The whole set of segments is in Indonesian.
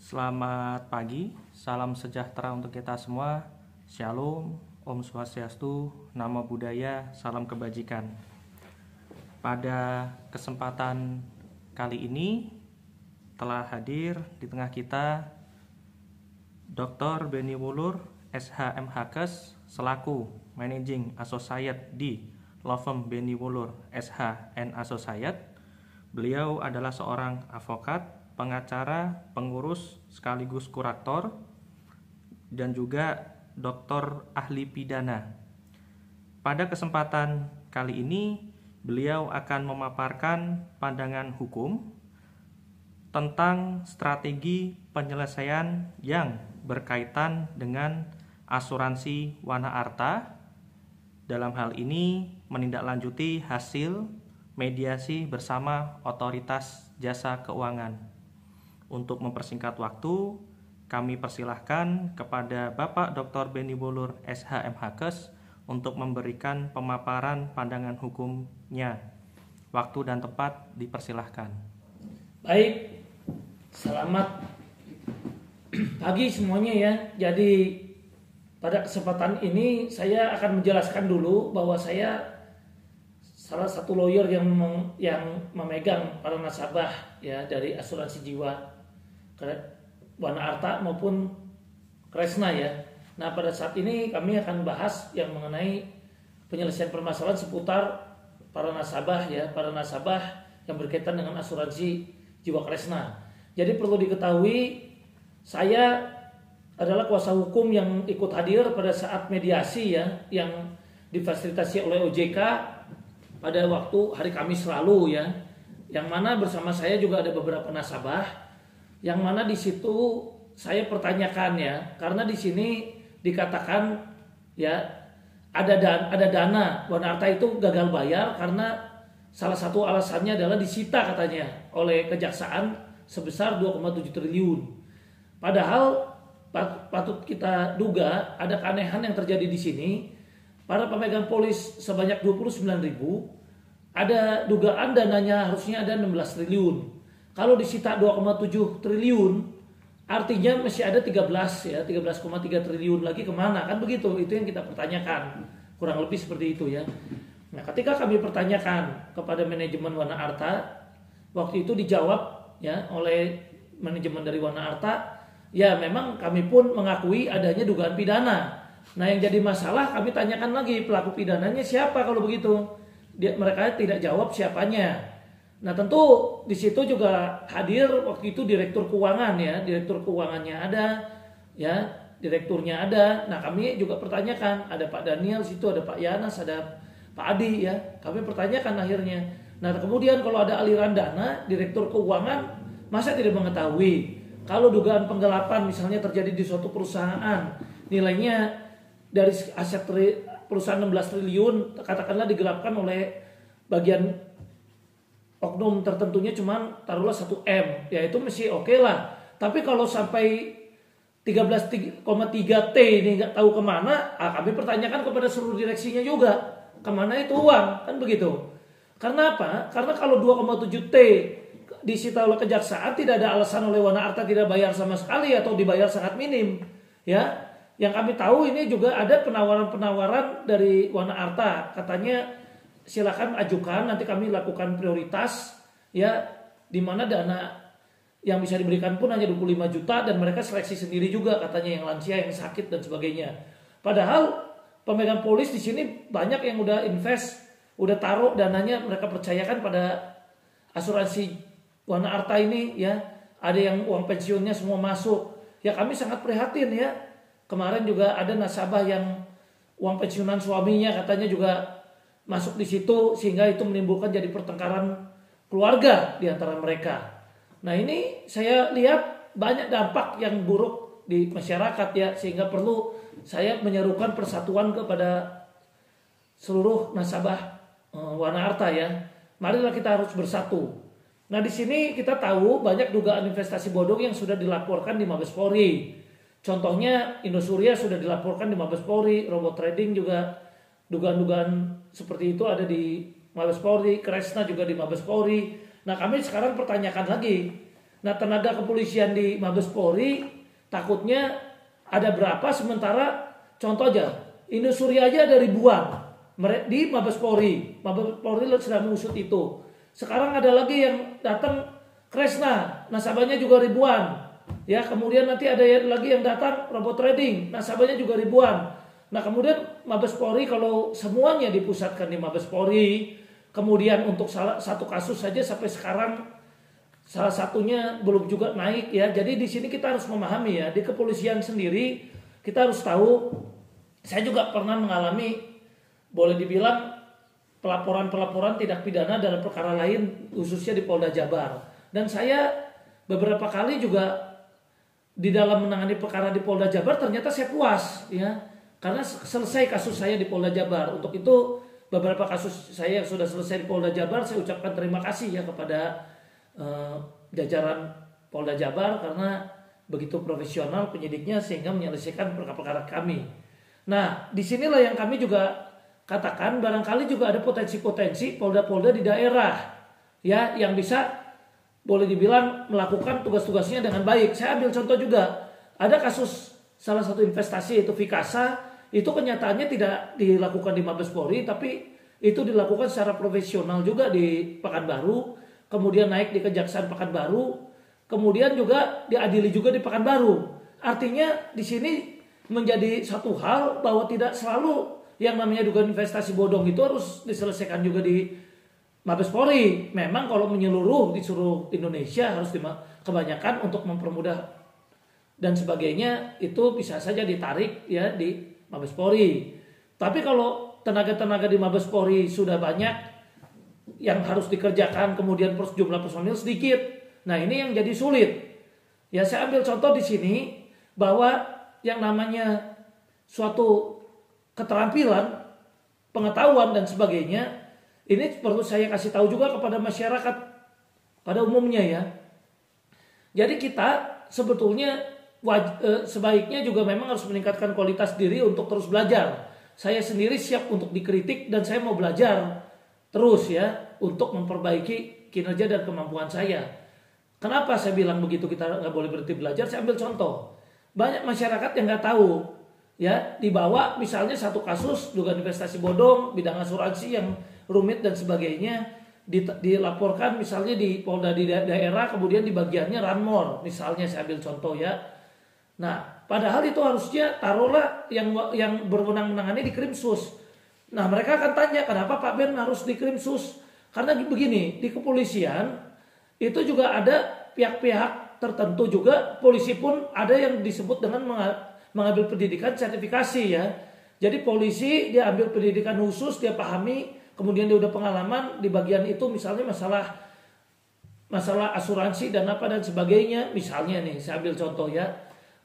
Selamat pagi, salam sejahtera untuk kita semua. Shalom, Om Swastiastu, Namo Buddhaya, salam kebajikan. Pada kesempatan kali ini telah hadir di tengah kita Dr. Benny Wulur, SHMHKes, selaku Managing Associate di Law Firm Benny Wulur SH and Associate. Beliau adalah seorang advokat, pengacara, pengurus, sekaligus kurator, dan juga doktor ahli pidana. Pada kesempatan kali ini, beliau akan memaparkan pandangan hukum tentang strategi penyelesaian yang berkaitan dengan asuransi Wana Arta. Dalam hal ini, menindaklanjuti hasil mediasi bersama Otoritas Jasa Keuangan. Untuk mempersingkat waktu, kami persilahkan kepada Bapak Dr. Benny Wulur SHMHKes untuk memberikan pemaparan pandangan hukumnya. Waktu dan tempat dipersilahkan. Baik, selamat pagi semuanya ya. Jadi pada kesempatan ini saya akan menjelaskan dulu bahwa saya salah satu lawyer yang memegang para nasabah ya dari asuransi jiwa Wana Arta maupun Kresna ya. Nah, pada saat ini kami akan bahas yang mengenai penyelesaian permasalahan seputar para nasabah ya, para nasabah yang berkaitan dengan asuransi jiwa Kresna. Jadi perlu diketahui saya adalah kuasa hukum yang ikut hadir pada saat mediasi ya yang difasilitasi oleh OJK pada waktu hari Kamis lalu ya. Yang mana bersama saya juga ada beberapa nasabah yang mana di situ saya pertanyakan ya, karena di sini dikatakan ya ada dana Wana Arta itu gagal bayar karena salah satu alasannya adalah disita katanya oleh kejaksaan sebesar 2,7 triliun. Padahal patut kita duga ada keanehan yang terjadi di sini. Para pemegang polis sebanyak 29.000, ada dugaan dananya harusnya ada 16 triliun. Kalau disita 2,7 triliun, artinya masih ada 13,3 triliun lagi kemana? Kan begitu, itu yang kita pertanyakan. Kurang lebih seperti itu ya. Nah, ketika kami pertanyakan kepada manajemen Wana Arta, waktu itu dijawab ya oleh manajemen dari Wana Arta, ya memang kami pun mengakui adanya dugaan pidana. Nah, yang jadi masalah kami tanyakan lagi pelaku pidananya siapa kalau begitu. Mereka tidak jawab siapanya. Nah, tentu di situ juga hadir waktu itu direktur keuangan ya, direktur keuangannya ada, ya, direkturnya ada. Nah, kami juga pertanyakan, ada Pak Daniel situ, ada Pak Yanas, ada Pak Adi ya. Kami pertanyakan akhirnya. Nah, kemudian kalau ada aliran dana, direktur keuangan masa tidak mengetahui? Kalau dugaan penggelapan misalnya terjadi di suatu perusahaan, nilainya dari aset perusahaan 16 triliun katakanlah digelapkan oleh bagian oknum tertentunya cuma taruhlah 1 M, ya itu masih oke lah. Tapi kalau sampai 13,3 T ini nggak tahu kemana, kami pertanyakan kepada seluruh direksinya juga kemana itu uang, kan begitu. Karena apa? Karena kalau 2,7 T disita oleh kejaksaan tidak ada alasan oleh Wana Arta tidak bayar sama sekali atau dibayar sangat minim, ya. Yang kami tahu ini juga ada penawaran-penawaran dari Wana Arta, katanya silakan ajukan, nanti kami lakukan prioritas ya, di mana dana yang bisa diberikan pun hanya 25 juta dan mereka seleksi sendiri juga katanya yang lansia, yang sakit dan sebagainya. Padahal pemegang polis di sini banyak yang udah invest, udah taruh dananya, mereka percayakan pada asuransi Wana Arta ini ya. Ada yang uang pensiunnya semua masuk. Ya kami sangat prihatin ya. Kemarin juga ada nasabah yang uang pensiunan suaminya katanya juga masuk di situ sehingga itu menimbulkan jadi pertengkaran keluarga di antara mereka. Nah, ini saya lihat banyak dampak yang buruk di masyarakat ya, sehingga perlu saya menyerukan persatuan kepada seluruh nasabah Wana Arta ya. Marilah kita harus bersatu. Nah, di sini kita tahu banyak dugaan investasi bodong yang sudah dilaporkan di Mabes Polri. Contohnya Indosuria sudah dilaporkan di Mabes Polri, robot trading juga dugaan-dugaan seperti itu ada di Mabes Polri, Kresna juga di Mabes Polri. Nah, kami sekarang pertanyakan lagi, Nah, tenaga kepolisian di Mabes Polri takutnya ada berapa, sementara contoh aja industri aja ada ribuan di Mabes Polri. Mabes Polri sedang mengusut itu. Sekarang ada lagi yang datang Kresna, nasabahnya juga ribuan. Ya, kemudian nanti ada lagi yang datang robot trading, nasabahnya juga ribuan. Nah, kemudian Mabes Polri kalau semuanya dipusatkan di Mabes Polri, kemudian untuk satu kasus saja sampai sekarang salah satunya belum juga naik ya. Jadi di sini kita harus memahami ya, di kepolisian sendiri kita harus tahu. Saya juga pernah mengalami, boleh dibilang pelaporan-pelaporan tindak pidana dalam perkara lain, khususnya di Polda Jabar. Dan saya beberapa kali juga di dalam menangani perkara di Polda Jabar ternyata saya puas ya, karena selesai kasus saya di Polda Jabar. Untuk itu beberapa kasus saya yang sudah selesai di Polda Jabar, saya ucapkan terima kasih ya kepada jajaran Polda Jabar karena begitu profesional penyidiknya sehingga menyelesaikan perkara-perkara kami. Nah, disinilah yang kami juga katakan barangkali juga ada potensi-potensi polda-polda di daerah ya yang bisa boleh dibilang melakukan tugas-tugasnya dengan baik. Saya ambil contoh juga, ada kasus salah satu investasi yaitu Vikasa, itu kenyataannya tidak dilakukan di Mabes Polri, tapi itu dilakukan secara profesional juga di Pekanbaru, kemudian naik di Kejaksaan Pekanbaru, kemudian juga diadili juga di Pekanbaru. Artinya di sini menjadi satu hal bahwa tidak selalu yang namanya dugaan investasi bodong itu harus diselesaikan juga di Mabes Polri. Memang kalau menyeluruh di seluruh Indonesia harus kebanyakan untuk mempermudah dan sebagainya itu bisa saja ditarik ya di Mabes Polri. Tapi kalau tenaga-tenaga di Mabes Polri sudah banyak yang harus dikerjakan, kemudian jumlah personil sedikit. Nah, ini yang jadi sulit. Ya, saya ambil contoh di sini bahwa yang namanya suatu keterampilan, pengetahuan dan sebagainya, ini perlu saya kasih tahu juga kepada masyarakat pada umumnya ya. Jadi kita sebetulnya sebaiknya juga memang harus meningkatkan kualitas diri untuk terus belajar. Saya sendiri siap untuk dikritik dan saya mau belajar terus ya untuk memperbaiki kinerja dan kemampuan saya. Kenapa saya bilang begitu kita nggak boleh berhenti belajar? Saya ambil contoh. Banyak masyarakat yang nggak tahu ya, dibawa misalnya satu kasus dugaan investasi bodong bidang asuransi yang rumit dan sebagainya dilaporkan misalnya di Polda di daerah, kemudian di bagiannya Ranmor misalnya, saya ambil contoh ya. Nah, padahal itu harusnya taruhlah yang berwenang menangani di Krimsus. Nah, mereka akan tanya kenapa Pak Ben harus di Krimsus? Karena begini, di kepolisian itu juga ada pihak-pihak tertentu juga, polisi pun ada yang disebut dengan mengambil pendidikan sertifikasi ya. Jadi polisi dia ambil pendidikan khusus, dia pahami, kemudian dia udah pengalaman di bagian itu, misalnya masalah asuransi dan apa dan sebagainya, misalnya nih saya ambil contoh ya.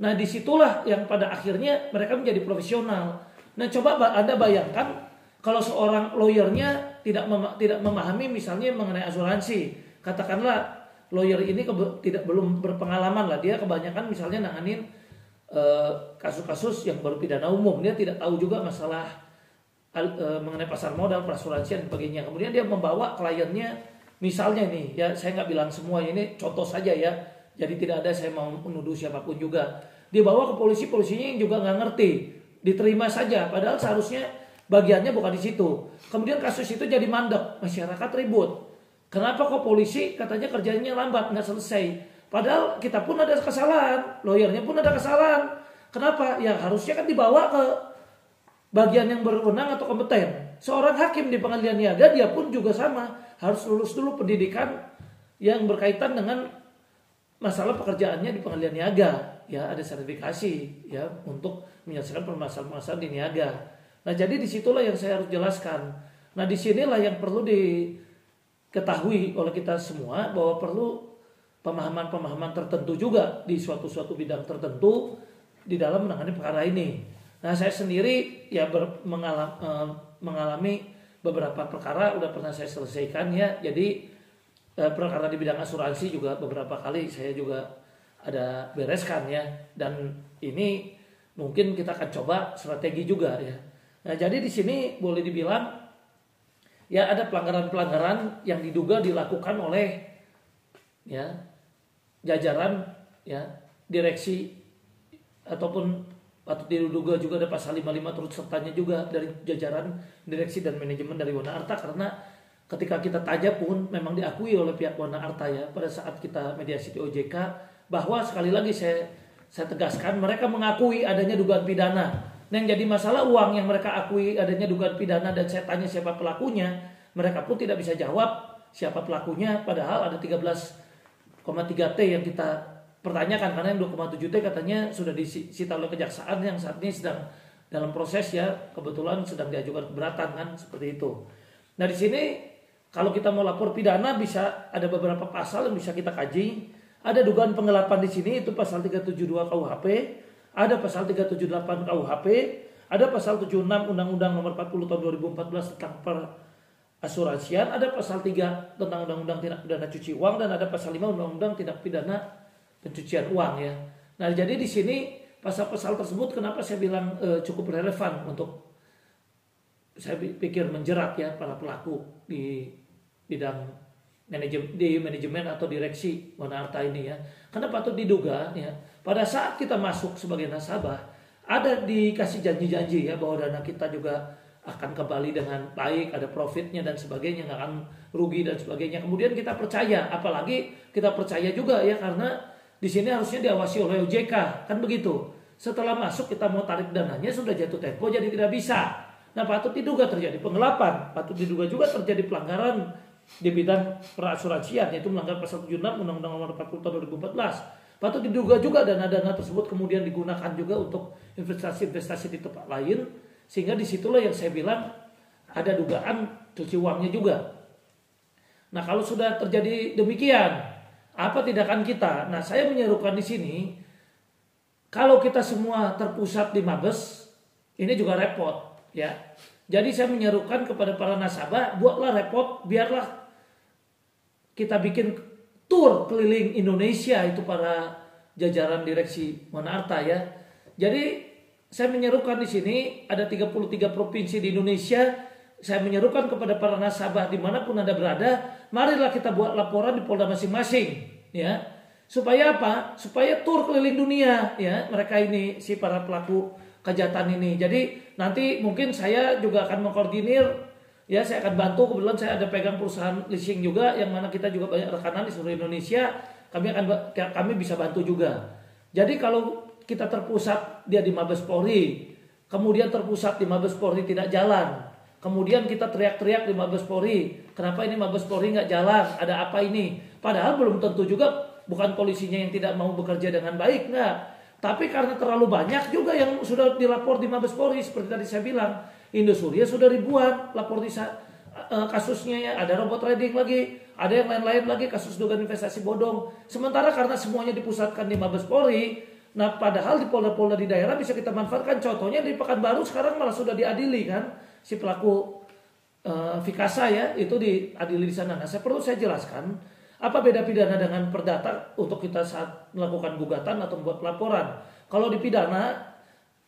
Nah, disitulah yang pada akhirnya mereka menjadi profesional. Nah, coba Anda bayangkan kalau seorang lawyernya tidak memahami misalnya mengenai asuransi, katakanlah lawyer ini belum berpengalaman lah, dia kebanyakan misalnya nanganin kasus-kasus yang baru pidana umum, dia tidak tahu juga masalah mengenai pasar modal, perasuransian dan sebagainya. Kemudian dia membawa kliennya, misalnya nih, ya saya nggak bilang semua, ini contoh saja ya. Jadi tidak ada saya mau menuduh siapapun juga. Dibawa ke polisi, polisinya yang juga nggak ngerti, diterima saja. Padahal seharusnya bagiannya bukan di situ. Kemudian kasus itu jadi mandek, masyarakat ribut. Kenapa kok polisi katanya kerjanya lambat, nggak selesai? Padahal kita pun ada kesalahan, lawyernya pun ada kesalahan. Kenapa? Ya harusnya kan dibawa ke bagian yang berwenang atau kompeten. Seorang hakim di pengadilan niaga dia pun juga sama, harus lulus dulu pendidikan yang berkaitan dengan masalah pekerjaannya di pengadilan niaga. Ya, ada sertifikasi ya untuk menyelesaikan permasalahan-permasalahan di niaga. Nah, jadi disitulah yang saya harus jelaskan. Nah, disinilah yang perlu diketahui oleh kita semua bahwa perlu pemahaman-pemahaman tertentu juga di suatu bidang tertentu di dalam menangani perkara ini. Nah, saya sendiri ya mengalami beberapa perkara udah pernah saya selesaikan ya. Jadi perkara di bidang asuransi juga beberapa kali saya juga ada bereskan ya. Dan ini mungkin kita akan coba strategi juga ya. Nah, jadi di sini boleh dibilang ya ada pelanggaran-pelanggaran yang diduga dilakukan oleh ya jajaran ya direksi ataupun patut diduga juga ada pasal 55 turut sertanya juga dari jajaran direksi dan manajemen dari Wana Arta, karena ketika kita tanya pun memang diakui oleh pihak Wana Arta ya pada saat kita mediasi di OJK, bahwa sekali lagi saya tegaskan mereka mengakui adanya dugaan pidana. Nah, yang jadi masalah uang yang mereka akui adanya dugaan pidana dan saya tanya siapa pelakunya, mereka pun tidak bisa jawab siapa pelakunya, padahal ada 13,3 T yang kita pertanyakan, karena yang 2,7 T katanya sudah disita oleh kejaksaan yang saat ini sedang dalam proses ya, kebetulan sedang diajukan keberatan kan, seperti itu. Nah, di sini kalau kita mau lapor pidana bisa ada beberapa pasal yang bisa kita kaji. Ada dugaan penggelapan di sini itu pasal 372 KUHP, ada pasal 378 KUHP, ada pasal 76 Undang-Undang Nomor 40 Tahun 2014 tentang perasuransian, ada pasal 3 tentang Undang-Undang Tindak Pidana Cuci Uang, dan ada pasal 5 Undang-Undang Tindak Pidana Pencucian Uang ya. Nah, jadi di sini pasal-pasal tersebut kenapa saya bilang cukup relevan untuk saya pikir menjerat ya para pelaku di bidang manajemen atau direksi Wana Arta ini ya. Karena patut diduga ya pada saat kita masuk sebagai nasabah ada dikasih janji-janji ya bahwa dana kita juga akan kembali dengan baik, ada profitnya dan sebagainya, nggak akan rugi dan sebagainya. Kemudian kita percaya, apalagi kita percaya juga ya karena di sini harusnya diawasi oleh OJK, kan begitu. Setelah masuk kita mau tarik dananya sudah jatuh tempo jadi tidak bisa. Nah, patut diduga terjadi penggelapan, patut diduga juga terjadi pelanggaran di bidang perasuransian, yaitu melanggar pasal 76 Undang-Undang Nomor 40 Tahun 2014. Patut diduga juga dana-dana tersebut kemudian digunakan juga untuk investasi-investasi di tempat lain, sehingga disitulah yang saya bilang ada dugaan cuci uangnya juga. Nah, kalau sudah terjadi demikian, apa tindakan kita? Nah, saya menyerukan di sini, kalau kita semua terpusat di Mabes, ini juga repot, ya. Jadi saya menyerukan kepada para nasabah, buatlah repot, biarlah kita bikin tur keliling Indonesia itu para jajaran direksi Wana Arta ya. Jadi saya menyerukan di sini ada 33 provinsi di Indonesia. Saya menyerukan kepada para nasabah dimanapun Anda berada, marilah kita buat laporan di Polda masing-masing, ya. Supaya apa? Supaya tur keliling dunia, ya. Mereka ini si para pelaku kejahatan ini. Jadi nanti mungkin saya juga akan mengkoordinir, ya. Saya akan bantu. Kebetulan saya ada pegang perusahaan leasing juga, yang mana kita juga banyak rekanan di seluruh Indonesia. Kami bisa bantu juga. Jadi kalau kita terpusat dia di Mabes Polri, kemudian terpusat di Mabes Polri tidak jalan. Kemudian kita teriak-teriak di Mabes Polri, kenapa ini Mabes Polri nggak jalan? Ada apa ini? Padahal belum tentu juga bukan polisinya yang tidak mau bekerja dengan baik, nggak. Tapi karena terlalu banyak juga yang sudah dilapor di Mabes Polri, seperti tadi saya bilang, Indosuria sudah ribuan lapor di kasusnya ya. Ada robot trading lagi, ada yang lain-lain lagi kasus dugaan investasi bodong. Sementara karena semuanya dipusatkan di Mabes Polri, nah padahal di polda-polda di daerah bisa kita manfaatkan. Contohnya di Pekanbaru sekarang malah sudah diadili kan. Si pelaku Vikasa ya itu diadili di sana. Nah, perlu saya jelaskan apa beda pidana dengan perdata untuk kita saat melakukan gugatan atau membuat laporan. Kalau di pidana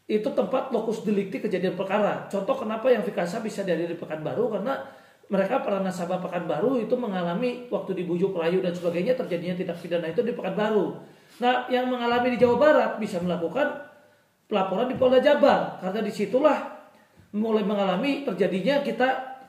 itu tempat lokus delikti kejadian perkara. Contoh kenapa yang Vikasa bisa diadili di Pekanbaru, karena mereka para nasabah Pekanbaru itu mengalami waktu dibujuk rayu dan sebagainya terjadinya tindak pidana itu di Pekanbaru. Nah, yang mengalami di Jawa Barat bisa melakukan pelaporan di Polda Jabar, karena disitulah mulai mengalami terjadinya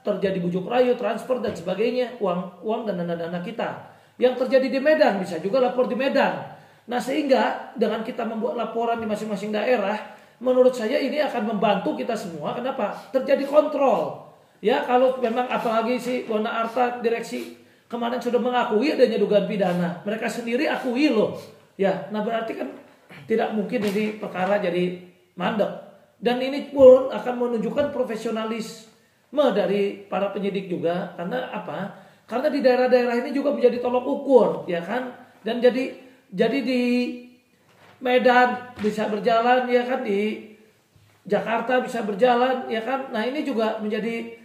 terjadi bujuk rayu, transfer dan sebagainya, uang dan dana-dana kita. Yang terjadi di Medan bisa juga lapor di Medan. Nah, sehingga dengan kita membuat laporan di masing-masing daerah, menurut saya ini akan membantu kita semua. Kenapa? Terjadi kontrol. Ya, kalau memang apalagi si Wana Arta direksi kemarin sudah mengakui adanya dugaan pidana, mereka sendiri akui loh. Ya, nah berarti kan tidak mungkin ini perkara jadi mandek. Dan ini pun akan menunjukkan profesionalisme dari para penyidik juga. Karena apa? Karena di daerah-daerah ini juga menjadi tolok ukur, ya kan? Dan jadi di Medan bisa berjalan, ya kan? Di Jakarta bisa berjalan, ya kan? Nah, ini juga menjadi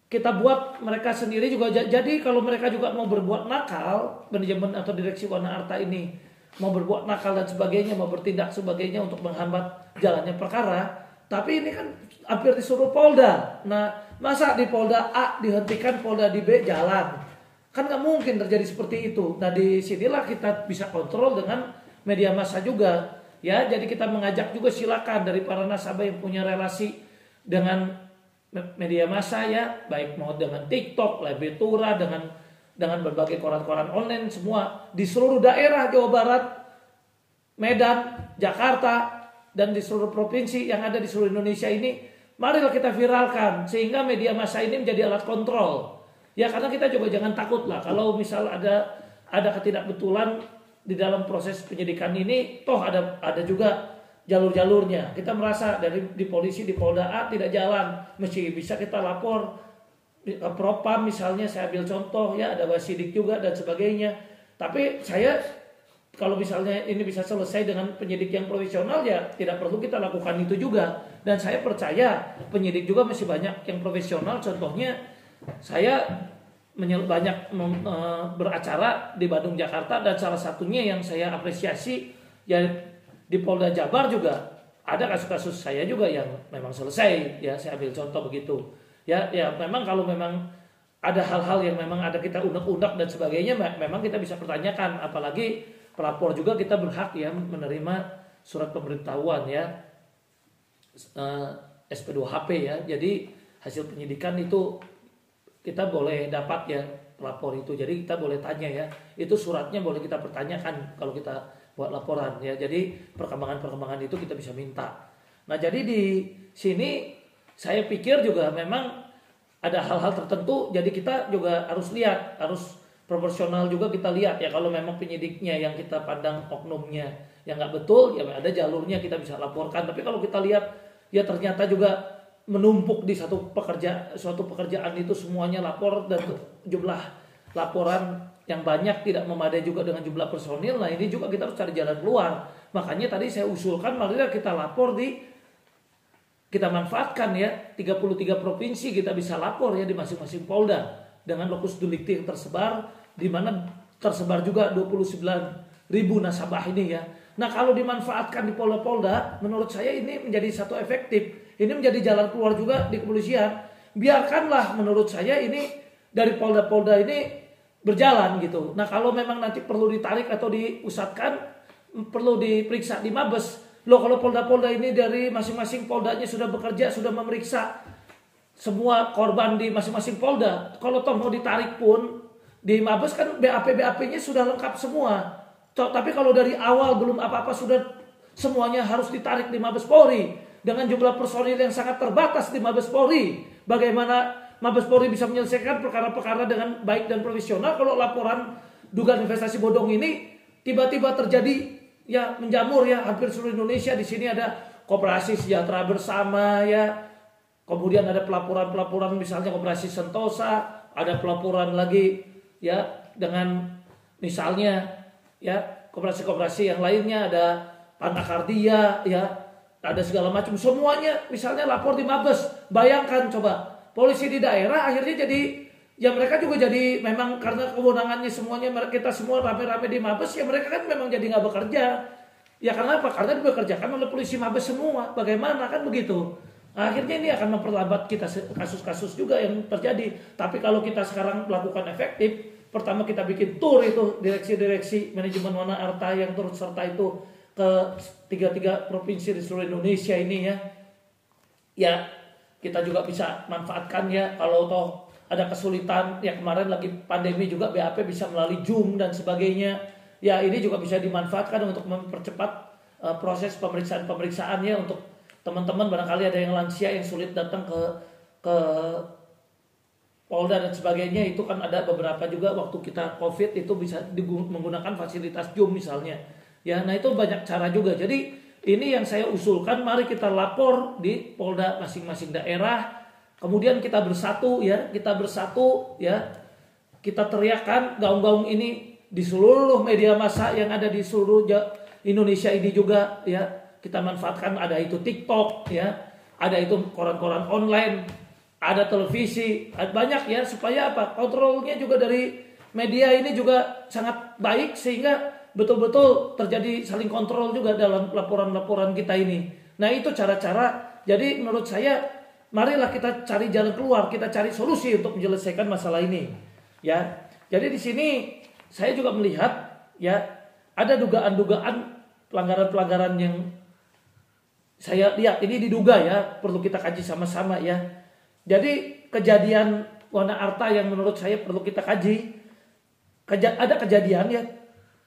kita buat mereka sendiri juga. Jadi kalau mereka juga mau berbuat nakal, manajemen atau direksi Wana Arta ini mau berbuat nakal dan sebagainya, mau bertindak sebagainya untuk menghambat jalannya perkara. Tapi ini kan hampir di seluruh Polda. Nah, masa di Polda A dihentikan, Polda di B jalan? Kan nggak mungkin terjadi seperti itu. Nah di sinilah kita bisa kontrol dengan media massa juga. Ya, jadi kita mengajak juga silakan dari para nasabah yang punya relasi dengan media massa ya, baik mau dengan TikTok, Livetura, dengan berbagai koran-koran online semua di seluruh daerah Jawa Barat, Medan, Jakarta, dan di seluruh provinsi yang ada di seluruh Indonesia ini, marilah kita viralkan sehingga media massa ini menjadi alat kontrol. Ya karena kita juga jangan takut lah kalau misal ada ketidakbetulan di dalam proses penyidikan ini, toh ada juga jalur-jalurnya. Kita merasa di polisi di Polda A tidak jalan, mesti bisa kita lapor ke Propam misalnya, saya ambil contoh ya, ada Wasidik juga dan sebagainya. Tapi saya kalau misalnya ini bisa selesai dengan penyidik yang profesional ya tidak perlu kita lakukan itu juga. Dan saya percaya penyidik juga masih banyak yang profesional. Contohnya saya banyak beracara di Bandung, Jakarta, dan salah satunya yang saya apresiasi ya di Polda Jabar juga ada kasus-kasus saya juga yang memang selesai ya, saya ambil contoh begitu ya memang kalau memang ada hal-hal yang memang ada kita unek-unek dan sebagainya memang kita bisa pertanyakan, apalagi pelapor juga kita berhak ya menerima surat pemberitahuan ya SP2HP ya, jadi hasil penyidikan itu kita boleh dapat ya lapor itu, jadi kita boleh tanya ya, itu suratnya boleh kita pertanyakan kalau kita buat laporan ya, jadi perkembangan itu kita bisa minta. Nah jadi di sini saya pikir juga memang ada hal-hal tertentu, jadi kita juga harus lihat, harus proporsional juga kita lihat ya, kalau memang penyidiknya yang kita pandang oknumnya yang nggak betul ya ada jalurnya kita bisa laporkan, tapi kalau kita lihat ya ternyata juga menumpuk di suatu pekerjaan itu semuanya lapor dan jumlah laporan yang banyak tidak memadai juga dengan jumlah personil. Nah ini juga kita harus cari jalan keluar. Makanya tadi saya usulkan marilah kita lapor kita manfaatkan ya 33 provinsi kita bisa lapor ya di masing-masing Polda dengan lokus delikti yang tersebar, di mana tersebar juga 29.000 nasabah ini ya. Nah kalau dimanfaatkan di Polda-Polda, menurut saya ini menjadi satu efektif. Ini menjadi jalan keluar juga di kepolisian. Biarkanlah menurut saya ini dari Polda-Polda ini berjalan gitu. Nah kalau memang nanti perlu ditarik atau diusatkan, perlu diperiksa di Mabes. Loh kalau Polda-Polda ini dari masing-masing Poldanya sudah bekerja, sudah memeriksa semua korban di masing-masing Polda. Kalau toh mau ditarik pun di Mabes kan BAP-BAP-nya sudah lengkap semua. Tapi kalau dari awal belum apa-apa sudah semuanya harus ditarik di Mabes Polri. Dengan jumlah personil yang sangat terbatas di Mabes Polri, bagaimana Mabes Polri bisa menyelesaikan perkara-perkara dengan baik dan profesional kalau laporan dugaan investasi bodong ini tiba-tiba terjadi ya menjamur ya hampir seluruh Indonesia. Di sini ada Koperasi Sejahtera Bersama ya, kemudian ada pelaporan misalnya Koperasi Sentosa, ada pelaporan lagi ya dengan misalnya ya koperasi-koperasi yang lainnya, ada Panakardia ya, ada segala macam, semuanya misalnya lapor di Mabes. Bayangkan coba polisi di daerah akhirnya jadi ya mereka juga jadi memang karena kewenangannya semuanya kita semua rame-rame di Mabes ya mereka kan memang jadi nggak bekerja ya. Karena apa? Karena dibekerjakan oleh polisi Mabes semua. Bagaimana kan begitu? Akhirnya ini akan memperlambat kita kasus-kasus juga yang terjadi. Tapi kalau kita sekarang melakukan efektif, pertama kita bikin tour itu direksi-direksi manajemen Wana Arta yang turut serta itu ke 33 provinsi di seluruh Indonesia ini ya. Ya kita juga bisa manfaatkan ya kalau toh ada kesulitan ya, kemarin lagi pandemi juga BAP bisa melalui Zoom dan sebagainya. Ya ini juga bisa dimanfaatkan untuk mempercepat proses pemeriksaan ya, untuk teman-teman barangkali ada yang lansia yang sulit datang ke Polda dan sebagainya, itu kan ada beberapa juga waktu kita COVID itu bisa menggunakan fasilitas Zoom misalnya. Ya, nah itu banyak cara juga. Jadi ini yang saya usulkan, mari kita lapor di Polda masing-masing daerah. Kemudian kita bersatu ya, kita teriakkan gaung-gaung ini di seluruh media massa yang ada di seluruh Indonesia ini juga ya. Kita manfaatkan, ada itu TikTok ya, ada itu koran-koran online, ada televisi, banyak ya, supaya apa? Kontrolnya juga dari media ini juga sangat baik sehingga betul-betul terjadi saling kontrol juga dalam laporan-laporan kita ini. Nah itu cara-cara. Jadi menurut saya marilah kita cari jalan keluar, kita cari solusi untuk menyelesaikan masalah ini. Ya, Jadi di sini saya juga melihat ya ada dugaan-dugaan pelanggaran-pelanggaran yang saya lihat ini diduga ya, perlu kita kaji sama-sama ya. Jadi kejadian Wana Arta yang menurut saya perlu kita kaji, ada kejadian ya,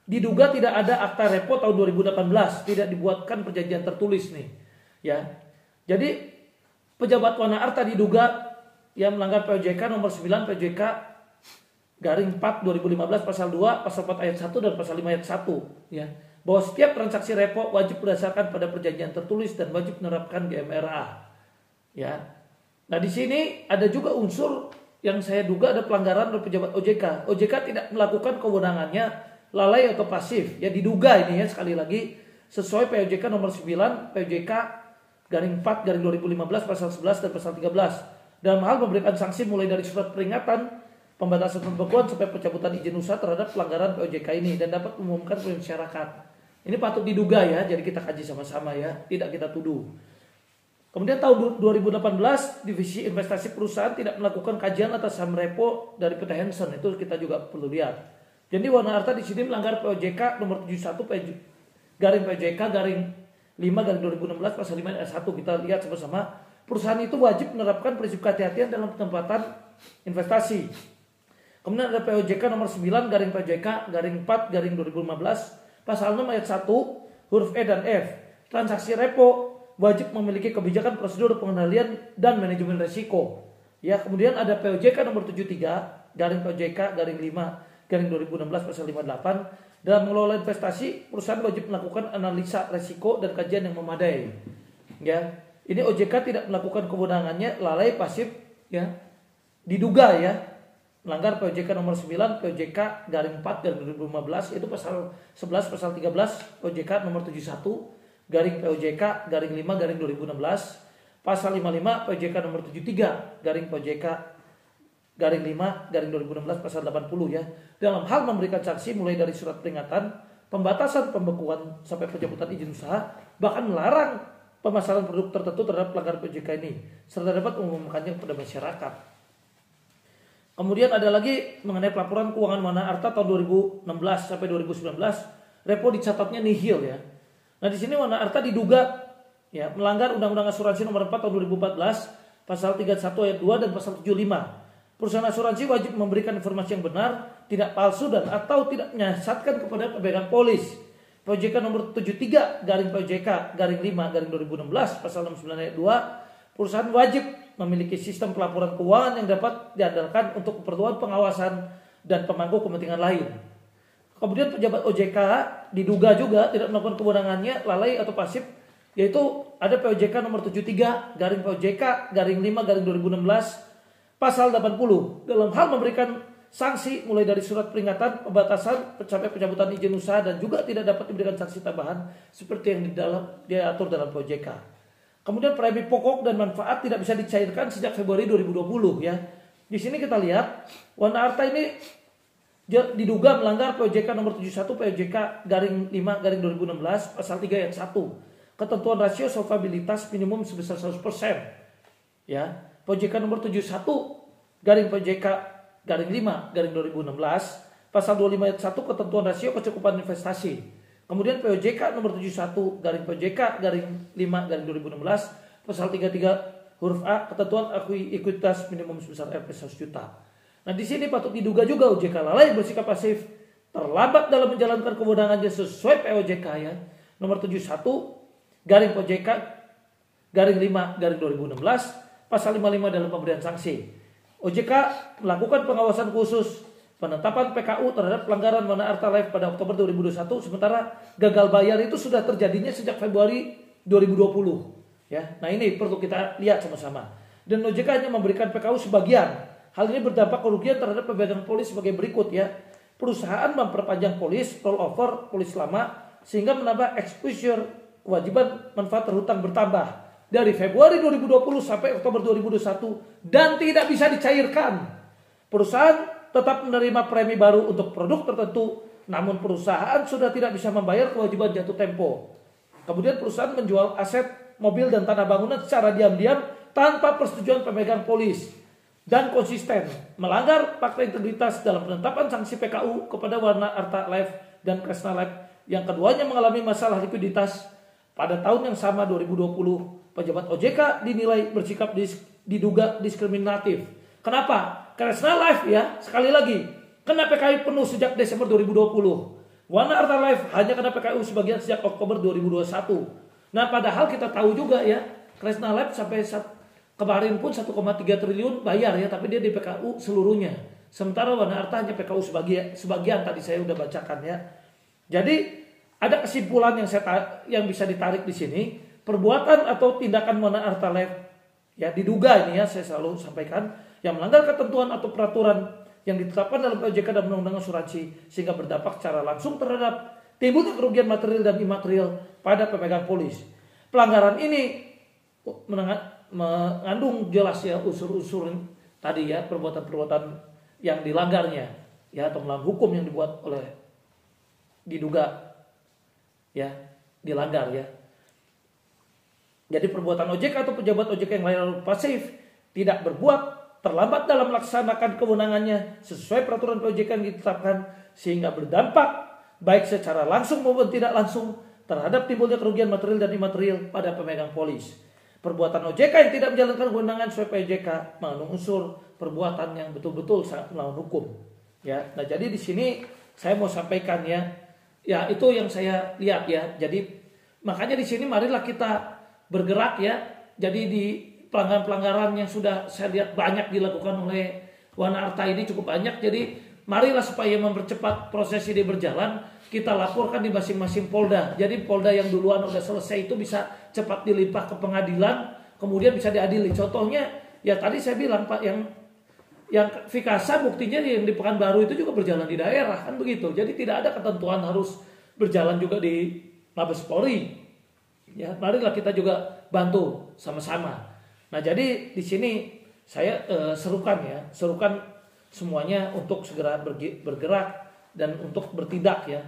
diduga tidak ada akta repo tahun 2018, tidak dibuatkan perjanjian tertulis nih ya. Jadi pejabat Wana Arta diduga yang melanggar POJK nomor 9 POJK garing 4 2015 pasal 2 pasal 4 ayat 1 dan pasal 5 ayat 1 ya, bahwa setiap transaksi repo wajib berdasarkan pada perjanjian tertulis dan wajib menerapkan GMRA ya. Nah di sini ada juga unsur yang saya duga ada pelanggaran oleh pejabat OJK. OJK tidak melakukan kewenangannya, lalai atau pasif ya, diduga ini ya, sekali lagi sesuai POJK nomor 9 POJK garing 4 garing 2015 pasal 11 dan pasal 13 dalam hal memberikan sanksi mulai dari surat peringatan, pembatasan pembekuan sampai pencabutan izin usaha terhadap pelanggaran POJK ini dan dapat mengumumkan kepada masyarakat. Ini patut diduga ya, jadi kita kaji sama-sama ya, tidak kita tuduh. Kemudian tahun 2018 divisi investasi perusahaan tidak melakukan kajian atas saham repo dari PT Hansen, itu kita juga perlu lihat. Jadi Wana Arta di sini melanggar POJK nomor 71 garing POJK garing 5 garing 2016 pasal 5 ayat 1. Kita lihat sama-sama. Perusahaan itu wajib menerapkan prinsip kehati-hatian dalam penempatan investasi. Kemudian ada POJK nomor 9 garing POJK garing 4 garing 2015 pasal 6 ayat 1 huruf E dan F. Transaksi repo wajib memiliki kebijakan prosedur pengendalian dan manajemen risiko. Ya, kemudian ada POJK nomor 73 garing POJK garing 5 garing 2016 pasal 58. Dalam mengelola investasi, perusahaan wajib melakukan analisa risiko dan kajian yang memadai. Ya, ini OJK tidak melakukan kewenangannya, lalai, pasif, ya, diduga ya melanggar POJK nomor 9 POJK garing 4 garing 2015 itu pasal 11 pasal 13 POJK nomor 71 garing POJK garing 5 garing 2016 pasal 55 POJK nomor 73 garing POJK garing 5 garing 2016 pasal 80 ya, dalam hal memberikan sanksi mulai dari surat peringatan, pembatasan pembekuan sampai pencabutan izin usaha, bahkan melarang pemasaran produk tertentu terhadap pelanggar POJK ini serta dapat mengumumkannya kepada masyarakat. Kemudian ada lagi mengenai pelaporan keuangan Wana Arta tahun 2016 sampai 2019, repo dicatatnya nihil ya. Nah di sini Wana Arta diduga ya melanggar Undang-Undang Asuransi nomor 4 tahun 2014 pasal 31 ayat 2 dan pasal 75. Perusahaan asuransi wajib memberikan informasi yang benar, tidak palsu dan atau tidak menyesatkan kepada pemegang polis. POJK nomor 73 garing POJK garing 5 garing 2016 pasal 69 ayat 2, perusahaan wajib memiliki sistem pelaporan keuangan yang dapat diandalkan untuk keperluan pengawasan dan pemangku kepentingan lain. Kemudian pejabat OJK diduga juga tidak melakukan kewenangannya, lalai atau pasif, yaitu ada POJK nomor 73 garing POJK garing 5 garing 2016 pasal 80 dalam hal memberikan sanksi mulai dari surat peringatan, pembatasan sampai pencabutan izin usaha dan juga tidak dapat diberikan sanksi tambahan seperti yang diatur dalam POJK. Kemudian premi pokok dan manfaat tidak bisa dicairkan sejak Februari 2020 ya. Di sini kita lihat Wana Arta ini diduga melanggar POJK nomor 71 POJK garing 5 garing 2016 pasal 3 ayat 1. Ketentuan rasio solvabilitas minimum sebesar 100%. Ya. POJK nomor 71 garing POJK garing 5 garing 2016 pasal 25 ayat 1 ketentuan rasio kecukupan investasi. Kemudian POJK nomor 71 garing POJK garing 5 garing 2016 pasal 33 huruf A ketentuan ekuitas minimum sebesar Rp 100 juta. Nah di sini patut diduga juga OJK lalai bersikap pasif, terlambat dalam menjalankan kewenangannya sesuai POJK ya nomor 71 garing POJK garing 5 garing 2016 pasal 55 dalam pemberian sanksi. OJK melakukan pengawasan khusus penetapan PKU terhadap pelanggaran Wana Arta Life pada Oktober 2021, sementara gagal bayar itu sudah terjadinya sejak Februari 2020. Ya, nah ini perlu kita lihat sama-sama. Dan OJK hanya memberikan PKU sebagian. Hal ini berdampak kerugian terhadap pemegang polis sebagai berikut ya. Perusahaan memperpanjang polis, rollover polis lama sehingga menambah exposure kewajiban manfaat terhutang bertambah dari Februari 2020 sampai Oktober 2021 dan tidak bisa dicairkan. Perusahaan tetap menerima premi baru untuk produk tertentu, namun perusahaan sudah tidak bisa membayar kewajiban jatuh tempo. Kemudian perusahaan menjual aset, mobil dan tanah bangunan secara diam-diam tanpa persetujuan pemegang polis. dan konsisten melanggar fakta integritas dalam penetapan sanksi PKU kepada Warna Arta Life dan Kresna Life yang keduanya mengalami masalah likuiditas pada tahun yang sama 2020. Pejabat OJK dinilai bersikap diduga diskriminatif. Kenapa? Kresna Life ya, sekali lagi, kena PKU penuh sejak Desember 2020. Warna Arta Life hanya kena PKU sebagian sejak Oktober 2021. Nah, padahal kita tahu juga ya, Kresna Life sampai kemarin pun 1,3 triliun bayar ya, tapi dia di PKU seluruhnya. Sementara Warna Arta hanya PKU sebagian tadi saya udah bacakan ya. Jadi ada kesimpulan yang bisa ditarik di sini, perbuatan atau tindakan Warna Arta Life ya diduga ini ya, saya selalu sampaikan, yang melanggar ketentuan atau peraturan yang ditetapkan dalam OJK dan Undang-Undang Asuransi sehingga berdampak secara langsung terhadap timbulnya kerugian material dan imaterial pada pemegang polis. Pelanggaran ini mengandung jelas ya unsur-unsur tadi ya, perbuatan-perbuatan yang dilanggarnya ya, atau melawan hukum yang dibuat oleh diduga ya dilanggar ya. Jadi perbuatan OJK atau pejabat OJK yang lain pasif tidak berbuat terlambat dalam melaksanakan kewenangannya sesuai peraturan OJK yang ditetapkan sehingga berdampak baik secara langsung maupun tidak langsung terhadap timbulnya kerugian material dan imaterial pada pemegang polis. Perbuatan OJK yang tidak menjalankan kewenangan sesuai PJK mengandung unsur perbuatan yang betul-betul sangat melawan hukum. Ya, nah jadi di sini saya mau sampaikan ya itu yang saya lihat ya. Jadi makanya di sini marilah kita bergerak ya. Jadi di pelanggaran-pelanggaran yang sudah saya lihat banyak dilakukan oleh Warna Arta ini cukup banyak. Jadi marilah supaya mempercepat proses ini berjalan, kita laporkan di masing-masing Polda. Jadi Polda yang duluan udah selesai itu bisa cepat dilimpah ke pengadilan, kemudian bisa diadili. Contohnya ya tadi saya bilang Pak, yang Fikasa buktinya yang di Pekanbaru itu juga berjalan di daerah kan begitu. Jadi tidak ada ketentuan harus berjalan juga di Mabes Polri. Ya, marilah kita juga bantu sama-sama. Nah, jadi di sini saya serukan semuanya untuk segera bergerak dan untuk bertindak ya.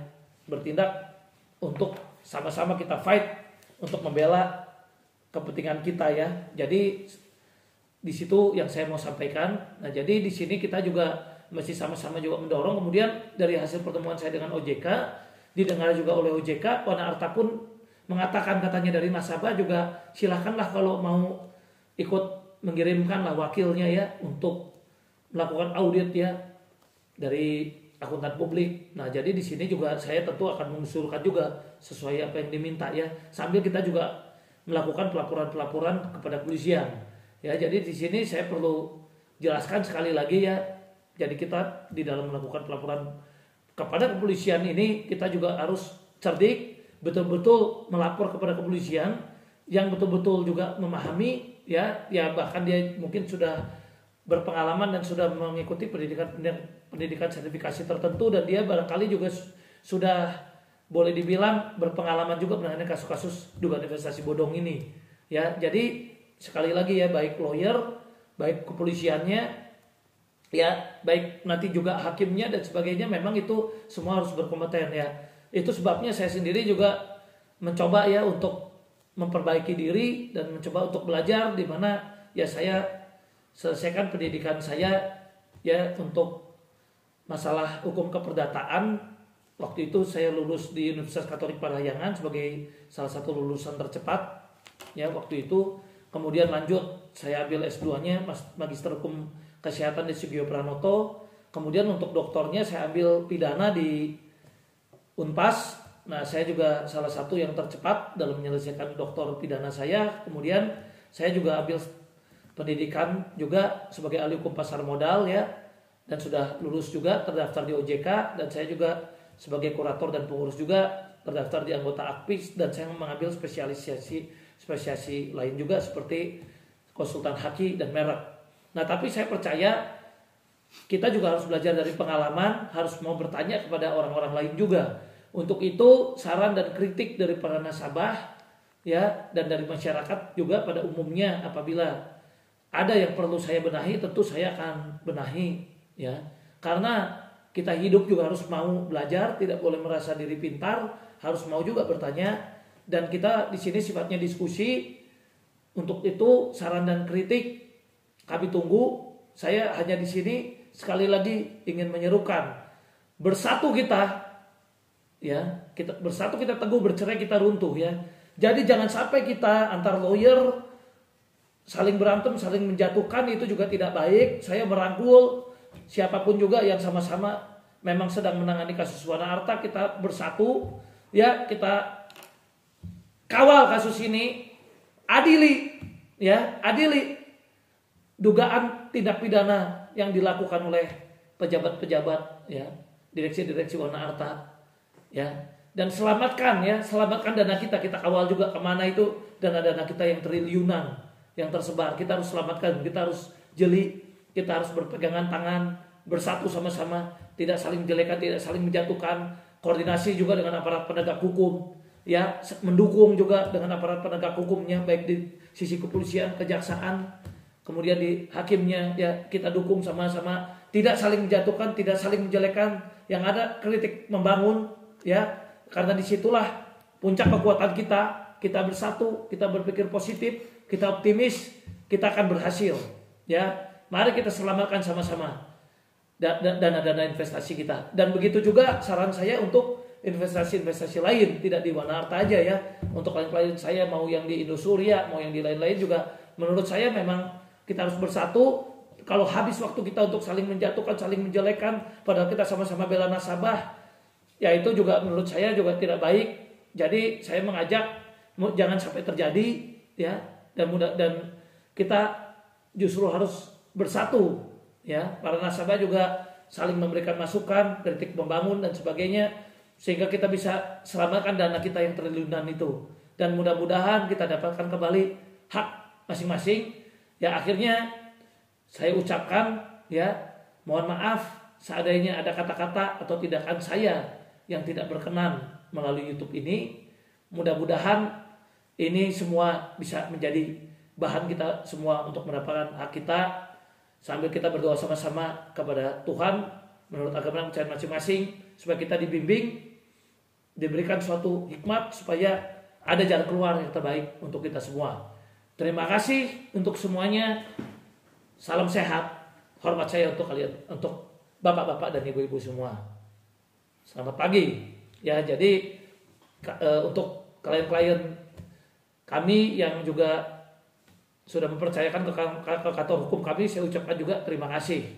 Bertindak untuk sama-sama kita fight untuk membela kepentingan kita ya. Jadi di situ yang saya mau sampaikan. Nah, jadi di sini kita juga mesti sama-sama juga mendorong. Kemudian dari hasil pertemuan saya dengan OJK, didengar juga oleh OJK, Warna Arta pun mengatakan katanya dari nasabah juga silahkanlah kalau mau ikut mengirimkanlah wakilnya ya untuk melakukan audit ya dari akuntan publik. Nah, jadi di sini juga saya tentu akan mengusulkan juga sesuai apa yang diminta ya. Sambil kita juga melakukan pelaporan-pelaporan kepada kepolisian. Ya, jadi di sini saya perlu jelaskan sekali lagi ya. Jadi kita di dalam melakukan pelaporan kepada kepolisian ini kita juga harus cerdik, betul-betul melapor kepada kepolisian yang betul-betul juga memahami ya bahkan dia mungkin sudah berpengalaman dan sudah mengikuti pendidikan sertifikasi tertentu dan dia barangkali juga sudah boleh dibilang berpengalaman juga menangani kasus-kasus dugaan investasi bodong ini. Ya, jadi sekali lagi ya, baik lawyer, baik kepolisiannya, ya baik nanti juga hakimnya dan sebagainya, memang itu semua harus berkompeten ya. Itu sebabnya saya sendiri juga mencoba ya untuk memperbaiki diri dan mencoba untuk belajar di mana ya saya selesaikan pendidikan saya ya untuk masalah hukum keperdataan. Waktu itu saya lulus di Universitas Katolik Parahyangan sebagai salah satu lulusan tercepat ya waktu itu. Kemudian lanjut saya ambil S2-nya Magister Hukum Kesehatan di Sugio Pranoto. Kemudian untuk doktornya saya ambil pidana di Unpas. Nah, saya juga salah satu yang tercepat dalam menyelesaikan doktor pidana saya. Kemudian saya juga ambil pendidikan juga sebagai ahli hukum pasar modal ya. Dan sudah lulus juga, terdaftar di OJK. Dan saya juga sebagai kurator dan pengurus juga terdaftar di anggota AKPIS. Dan saya mengambil spesiasi lain juga seperti konsultan haki dan merek. Nah, tapi saya percaya kita juga harus belajar dari pengalaman, harus mau bertanya kepada orang-orang lain juga. Untuk itu saran dan kritik dari para nasabah ya dan dari masyarakat juga pada umumnya, apabila ada yang perlu saya benahi, tentu saya akan benahi ya. Karena kita hidup juga harus mau belajar, tidak boleh merasa diri pintar, harus mau juga bertanya. Dan kita di sini sifatnya diskusi. Untuk itu saran dan kritik kami tunggu saya hanya di sini sekali lagi ingin menyerukan, bersatu kita, ya, kita bersatu, kita teguh, bercerai kita runtuh, ya. Jadi jangan sampai kita antar lawyer saling berantem, saling menjatuhkan, itu juga tidak baik. Saya merangkul siapapun juga yang sama-sama memang sedang menangani kasus Wana Arta, kita bersatu, ya, kita kawal kasus ini, adili, ya, adili dugaan tindak pidana yang dilakukan oleh pejabat-pejabat, ya, direksi-direksi Wana Arta, ya, dan selamatkan, ya, selamatkan dana kita kawal juga kemana itu dana-dana kita yang triliunan yang tersebar, kita harus selamatkan, kita harus jeli, kita harus berpegangan tangan, bersatu sama-sama, tidak saling menjelekan, tidak saling menjatuhkan, koordinasi juga dengan aparat penegak hukum, ya, mendukung juga dengan aparat penegak hukumnya, baik di sisi kepolisian, kejaksaan, kemudian di hakimnya, ya, kita dukung sama-sama, tidak saling menjatuhkan, tidak saling menjelekan, yang ada kritik membangun, ya, karena disitulah puncak kekuatan kita bersatu, kita berpikir positif, kita optimis, kita akan berhasil, ya. Mari kita selamatkan sama-sama dana-dana investasi kita. Dan begitu juga saran saya untuk investasi-investasi lain, tidak di Wana Arta aja, ya. Untuk klien-klien saya, mau yang di Indosuria, mau yang di lain-lain juga, menurut saya memang kita harus bersatu. Kalau habis waktu kita untuk saling menjatuhkan, saling menjelekan, padahal kita sama-sama bela nasabah, ya, itu juga menurut saya juga tidak baik. Jadi saya mengajak jangan sampai terjadi, ya, dan kita justru harus bersatu, ya. Para nasabah juga saling memberikan masukan, kritik membangun dan sebagainya, sehingga kita bisa selamatkan dana kita yang triliunan itu, dan mudah-mudahan kita dapatkan kembali hak masing-masing. Ya, akhirnya saya ucapkan, ya, mohon maaf seandainya ada kata-kata atau tindakan saya yang tidak berkenan melalui YouTube ini. Mudah-mudahan ini semua bisa menjadi bahan kita semua untuk mendapatkan hak kita, sambil kita berdoa sama-sama kepada Tuhan menurut agama dan percayaan masing-masing, supaya kita dibimbing, diberikan suatu hikmat, supaya ada jalan keluar yang terbaik untuk kita semua. Terima kasih untuk semuanya. Salam sehat. Hormat saya untuk kalian, untuk bapak-bapak dan ibu-ibu semua. Selamat pagi. Ya, jadi untuk klien-klien kami yang juga sudah mempercayakan ke kantor hukum kami, saya ucapkan juga terima kasih.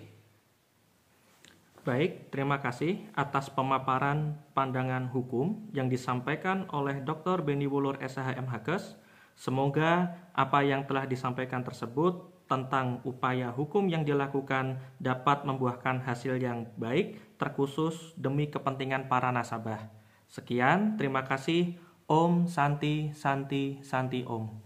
Baik, terima kasih atas pemaparan pandangan hukum yang disampaikan oleh Dr. Benny Wulur SH MHkes. Semoga apa yang telah disampaikan tersebut tentang upaya hukum yang dilakukan dapat membuahkan hasil yang baik, terkhusus demi kepentingan para nasabah. Sekian, terima kasih. Om Santi Santi Santi Om.